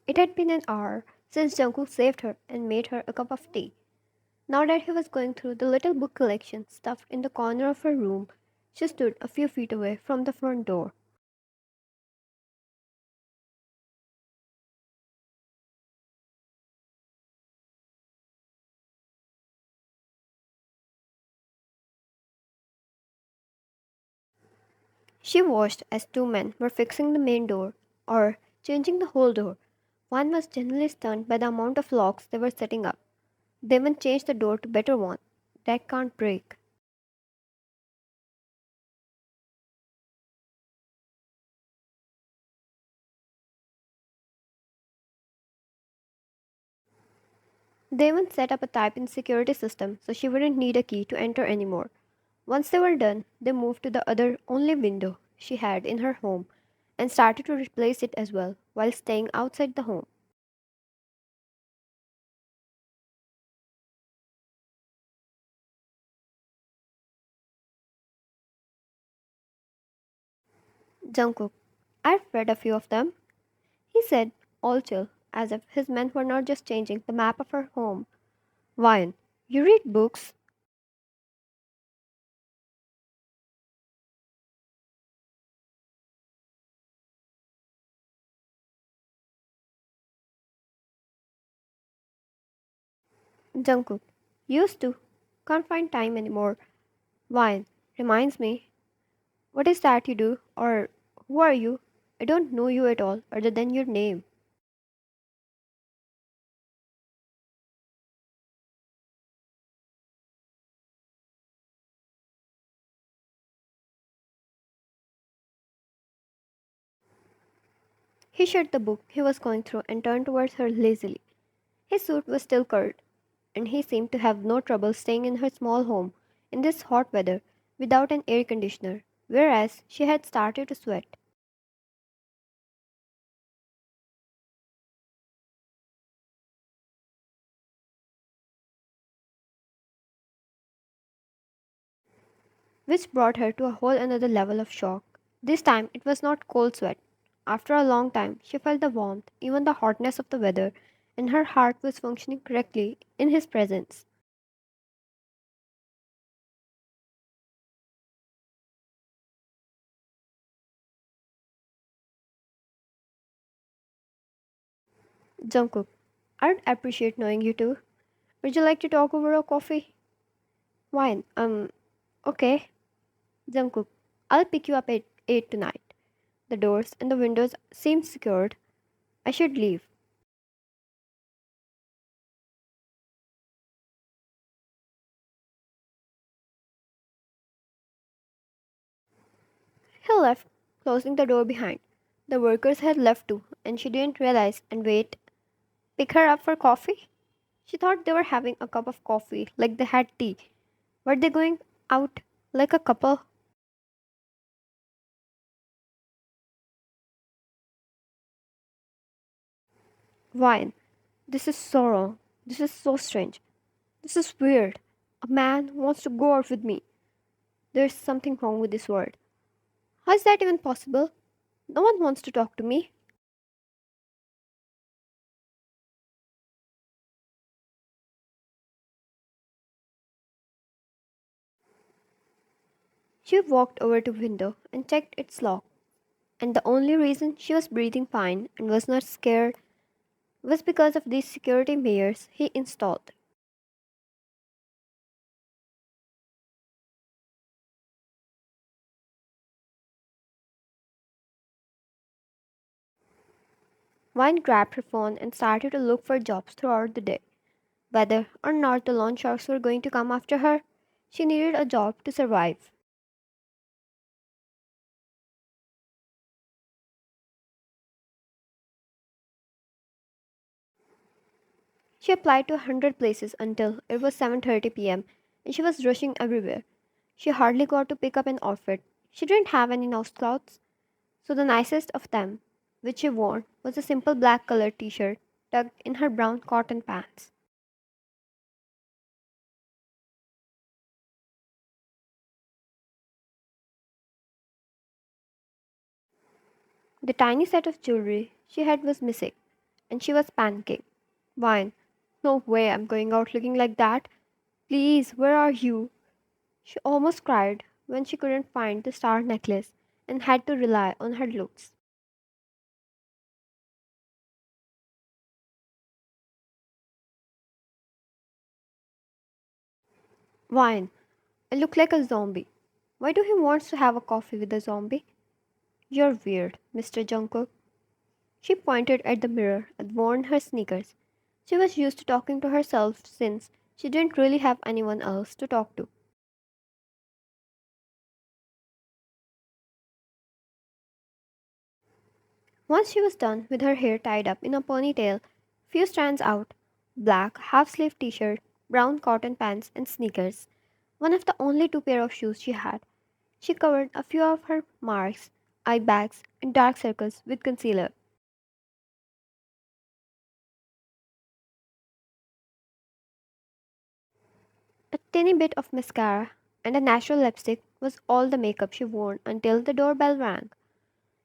It had been an hour since Jungkook saved her and made her a cup of tea. Now that he was going through the little book collection stuffed in the corner of her room, she stood a few feet away from the front door. She watched as two men were fixing the main door, or changing the whole door. One was genuinely stunned by the amount of locks they were setting up. They even changed the door to better one that can't break. They even set up a type-in security system so she wouldn't need a key to enter anymore. Once they were done, they moved to the other only window she had in her home and started to replace it as well while staying outside the home. Jungkook, I've read a few of them, he said, all chill, as if his men were not just changing the map of her home. Wine, you read books? Jungkook, used to. Can't find time anymore. Wine, reminds me. What is that you do? Or who are you? I don't know you at all, other than your name. He shut the book he was going through and turned towards her lazily. His suit was still cold, and he seemed to have no trouble staying in her small home in this hot weather without an air conditioner, whereas she had started to sweat. Which brought her to a whole another level of shock. This time it was not cold sweat. After a long time, she felt the warmth, even the hotness of the weather, and her heart was functioning correctly in his presence. Jungkook, I'd appreciate knowing you too. Would you like to talk over a coffee? Wine. Okay. Jungkook, I'll pick you up at 8 tonight. The doors and the windows seem secured. I should leave. He left, closing the door behind. The workers had left too, and she didn't realize and wait. Pick her up for coffee? She thought they were having a cup of coffee like they had tea. Were they going out like a couple? Wine. This is so wrong. This is so strange. This is weird. A man wants to go out with me. There's something wrong with this world. How is that even possible? No one wants to talk to me. She walked over to window and checked its lock, and the only reason she was breathing fine and was not scared was because of these security measures he installed. Vine grabbed her phone and started to look for jobs throughout the day. Whether or not the loan sharks were going to come after her, she needed a job to survive. She applied to 100 places until it was 7:30 p.m. and she was rushing everywhere. She hardly got to pick up an outfit. She didn't have any nice clothes, so the nicest of them, which she wore, was a simple black colored t-shirt tucked in her brown cotton pants. The tiny set of jewelry she had was missing, and she was panicking. Wine. No way I'm going out looking like that. Please, where are you? She almost cried when she couldn't find the star necklace and had to rely on her looks. Wine. I look like a zombie. Why do he wants to have a coffee with a zombie? You're weird, Mr. Jungkook. She pointed at the mirror and worn her sneakers. She was used to talking to herself since she didn't really have anyone else to talk to. Once she was done with her hair tied up in a ponytail, few strands out, black half sleeve t shirt, brown cotton pants, and sneakers, one of the only two pair of shoes she had, she covered a few of her marks, eye bags, and dark circles with concealer. A tiny bit of mascara and a natural lipstick was all the makeup she wore until the doorbell rang.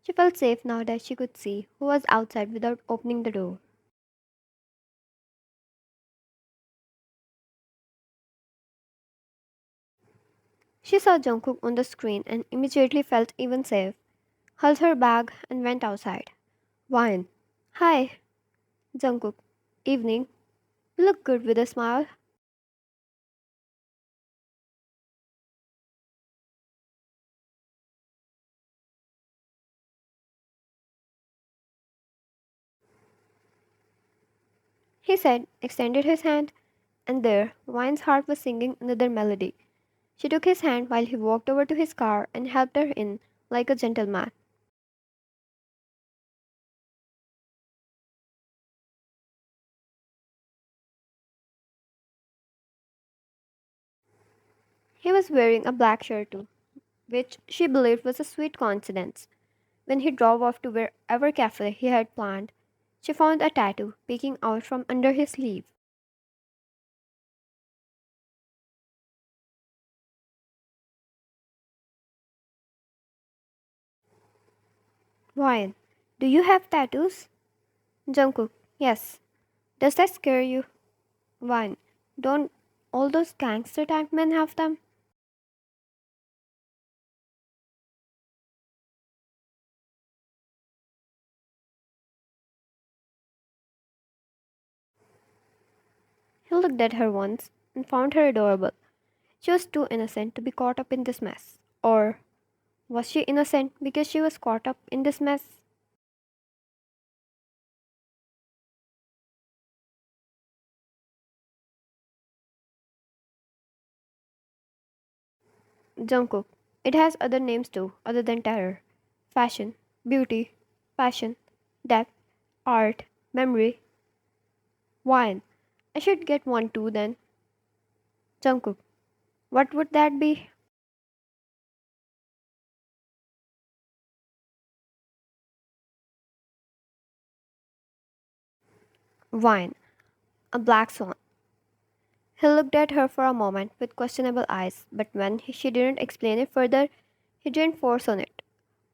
She felt safe now that she could see who was outside without opening the door. She saw Jungkook on the screen and immediately felt even safe, held her bag and went outside. Wine. Hi, Jungkook. Evening. You look good with a smile. He said, extended his hand, and there, Wine's heart was singing another melody. She took his hand while he walked over to his car and helped her in like a gentleman. He was wearing a black shirt too, which she believed was a sweet coincidence. When he drove off to wherever cafe he had planned, she found a tattoo peeking out from under his sleeve. Ryan, do you have tattoos? Jungkook, yes. Does that scare you? Ryan, don't all those gangster type men have them? He looked at her once and found her adorable. She was too innocent to be caught up in this mess. Or was she innocent because she was caught up in this mess? Jungkook. It has other names too, other than terror. Fashion, beauty, passion, depth, art, memory. Wine. I should get one too then. Jungkook. What would that be? Wine. A black swan. He looked at her for a moment with questionable eyes, but when she didn't explain it further, he didn't force on it.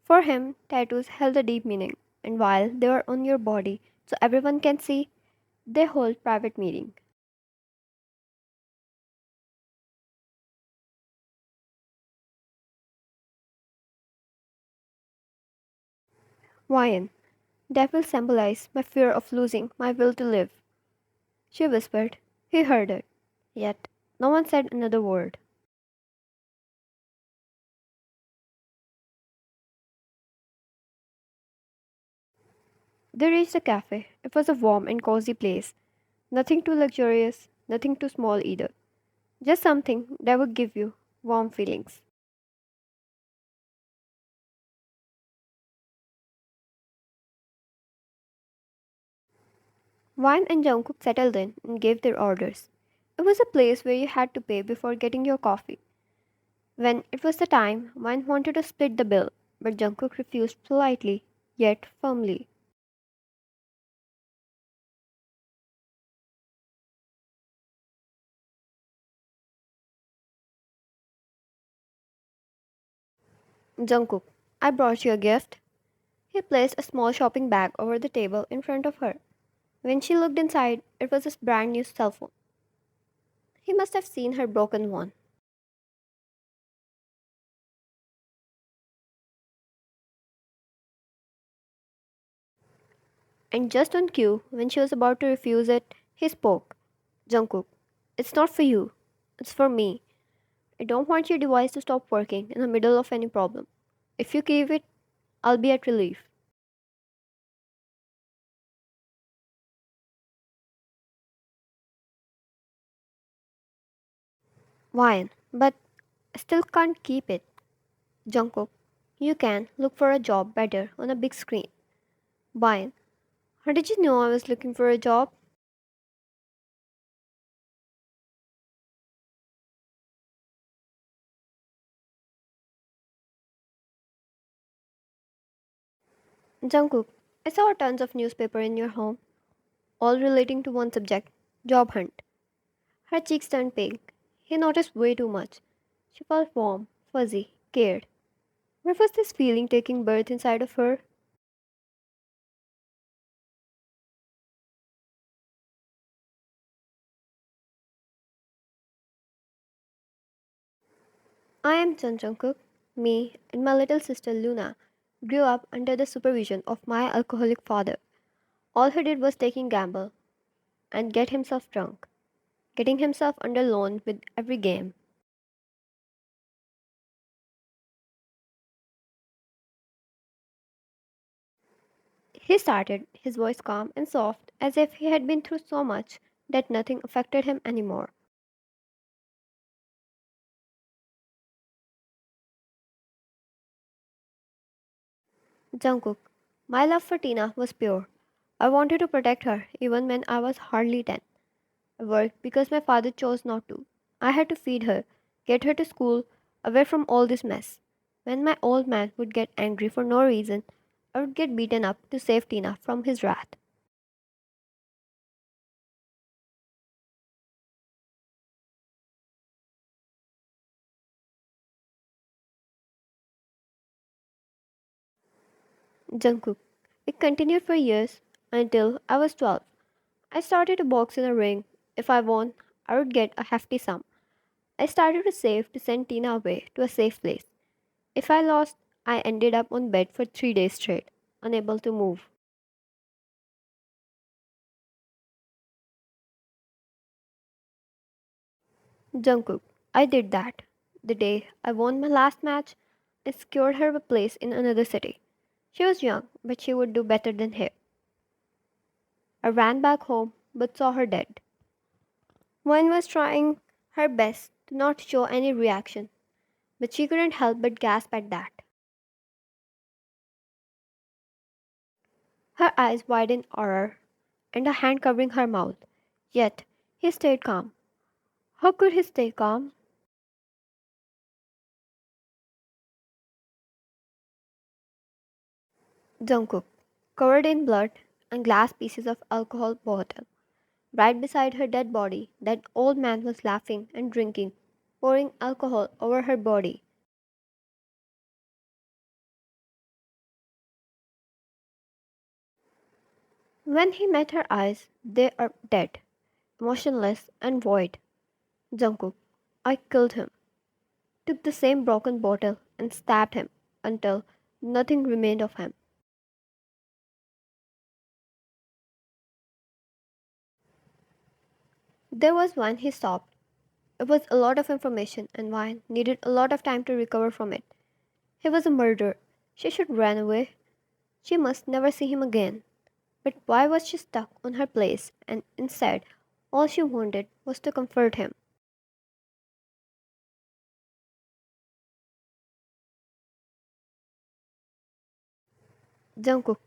For him, tattoos held a deep meaning, and while they are on your body so everyone can see, they hold private meaning. Wine. That will symbolize my fear of losing my will to live. She whispered. He heard it. Yet, no one said another word. They reached the cafe. It was a warm and cozy place. Nothing too luxurious, nothing too small either. Just something that would give you warm feelings. Wine and Jungkook settled in and gave their orders. It was a place where you had to pay before getting your coffee. When it was the time, Wine wanted to split the bill, but Jungkook refused politely, yet firmly. Jungkook, I brought you a gift. He placed a small shopping bag over the table in front of her. When she looked inside, it was his brand new cell phone. He must have seen her broken one. And just on cue, when she was about to refuse it, he spoke. Jungkook, it's not for you. It's for me. I don't want your device to stop working in the middle of any problem. If you keep it, I'll be at relief. Fine, but I still can't keep it. Jungkook, you can look for a job better on a big screen. Fine. How did you know I was looking for a job? Jungkook, I saw tons of newspaper in your home, all relating to one subject, job hunt. Her cheeks turned pink. He noticed way too much. She felt warm, fuzzy, cared. Where was this feeling taking birth inside of her? I am Jungkook. Me and my little sister Luna grew up under the supervision of my alcoholic father. All he did was taking gamble and get himself drunk, getting himself under loan with every game. He started, his voice calm and soft, as if he had been through so much that nothing affected him anymore. Jungkook, my love for Tina was pure. I wanted to protect her even when I was hardly 10. I worked because my father chose not to. I had to feed her, get her to school, away from all this mess. When my old man would get angry for no reason, I would get beaten up to save Tina from his wrath. Jungkook. It continued for years until I was 12. I started to box in a ring. If I won, I would get a hefty sum. I started to save to send Tina away to a safe place. If I lost, I ended up on bed for 3 days straight, unable to move. Jungkook, I did that. The day I won my last match, I secured her a place in another city. She was young, but she would do better than him. I ran back home, but saw her dead. One was trying her best to not show any reaction, but she couldn't help but gasp at that. Her eyes wide in horror, and a hand covering her mouth. Yet, he stayed calm. How could he stay calm? Jungkook, covered in blood and glass pieces of alcohol bottle. Right beside her dead body, that old man was laughing and drinking, pouring alcohol over her body. When he met her eyes, they are dead, motionless and void. Jungkook, I killed him, took the same broken bottle and stabbed him until nothing remained of him. There was one he stopped. It was a lot of information and Wine needed a lot of time to recover from it. He was a murderer. She should run away. She must never see him again. But why was she stuck on her place and instead all she wanted was to comfort him? Jungkook,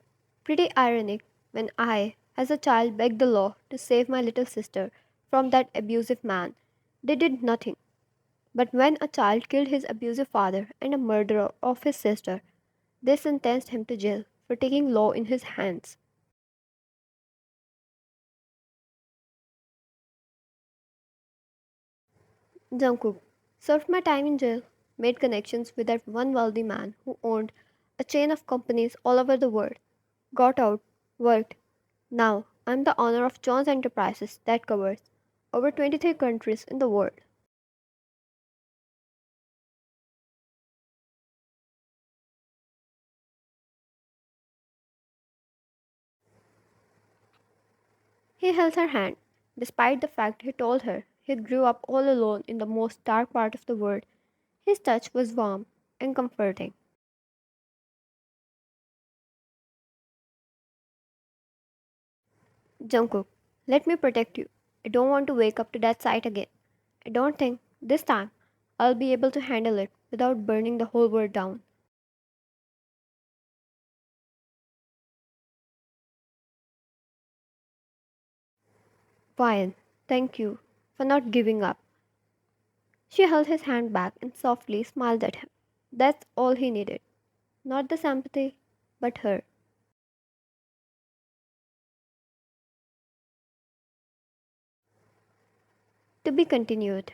pretty ironic when I, as a child, begged the law to save my little sister from that abusive man. They did nothing. But when a child killed his abusive father and a murderer of his sister, they sentenced him to jail for taking law in his hands. Jungkook served my time in jail, made connections with that one wealthy man who owned a chain of companies all over the world, got out, worked. Now I'm the owner of John's Enterprises that covers over 23 countries in the world. He held her hand, despite the fact he told her he grew up all alone in the most dark part of the world. His touch was warm and comforting. Jungkook, let me protect you. I don't want to wake up to that sight again. I don't think, this time, I'll be able to handle it without burning the whole world down. Fine, thank you for not giving up. She held his hand back and softly smiled at him. That's all he needed. Not the sympathy, but her. To be continued.